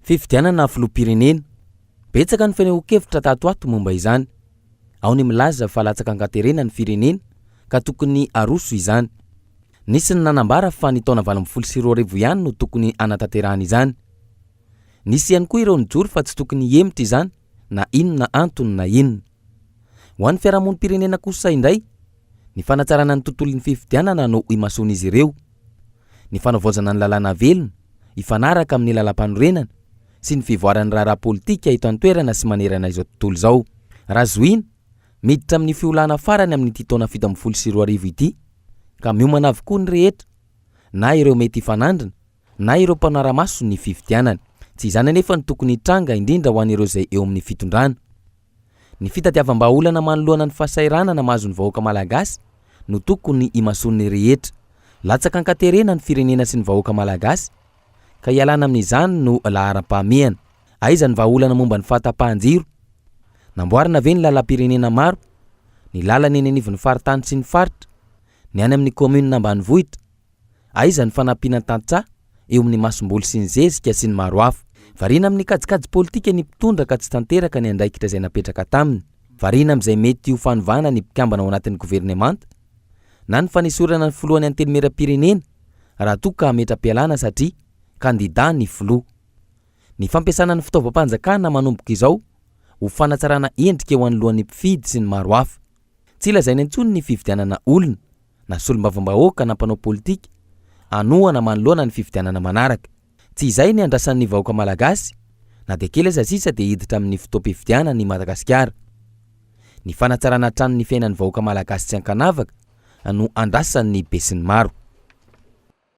Fifidianana filoham-pirenena. Betsaka ny fanehoan-kevitra tato ato momba izany. Ao ny milaza fa latsaka angaterena ny firenena ka tokony aroso izany. Nisy ny nanambara fa ny taona 2022 ihany no tokony anatanterahana izany. Nisy ihany koa ireo nijory fa tsy tokony hemitra izany na inona antony na inona. Ho an'ny fiarahamonim-pirenena kosa indray, ny fanatsarana ny tontolon'ny fifidianana no imasona izy ireo. Ny fanaovozana ny lalàna velona, ifanaraka amin'ny lalam-panorenana sy ny fivoaran'ny raharaha politika eto an-toerana sy manerana izao tontolo izao. Raha zoina, miditra amin'ny fiolana farany amin'ny taona 2022 ity, ka miomana avokoa ny rehetra, na ireo mety ifanandrina, na ireo mpanara-maso ny fifidianana. Tsy izany anefa ny tokony hitranga indrindra ho an'ireo izay eo amin'ny fitondrana. Ny fitadiavam-baolana manoloana ny fahasahiranana mahazo ny vahoaka malagasy no tokony imason'ny rehetra. Latsaka ankaterena ny firenena sy ny vahoaka malagasy, ka ialana amin'izany no laharam-pahamehana. Aiza ny vahaolana momba ny fahatapahan-jiro? Namboarina ve ny lalam-pirenena maro? Ny lalana eny anivon'ny faritany sy ny faritra? Ny any amin'ny commune ambanivohitra? Aiza ny fanampiana tantsaha eo amin'ny masomboly sy ny zezika sy ny maro hafa? Variana amin'ny kajikajy politika ny mpitondra ka tsy tanteraka ny andraikitra izay napetraka taminy. Variana amin'izay mety ho fanovana ny mpikambana ao anatin'ny governemanta na ny fanisorana ny filohan'ny antenimieram-pirenena raha toa ka metra-pialana satria kandida ny filoha. Ny fampiasana ny fitaovam-panjakana manomboka izao ho fanatsarana endrika eo anoloan'ny mpifidy sy ny maro hafa. Tsy lazaina intsony ny fifidianana olona na solombavambahoaka na mpanao politika anohana manoloana ny fifidianana manaraka. Tsy izay ny andrasan'ny vahoaka malagasy, na dia kely aza sisa dia hiditra amin'ny fotoam-pifidianana ny Madagasikara. Ny fanatsarana tranon'ny fiainan'ny vahoaka malagasy tsy ankanavaka no andrasan'ny be sy ny maro.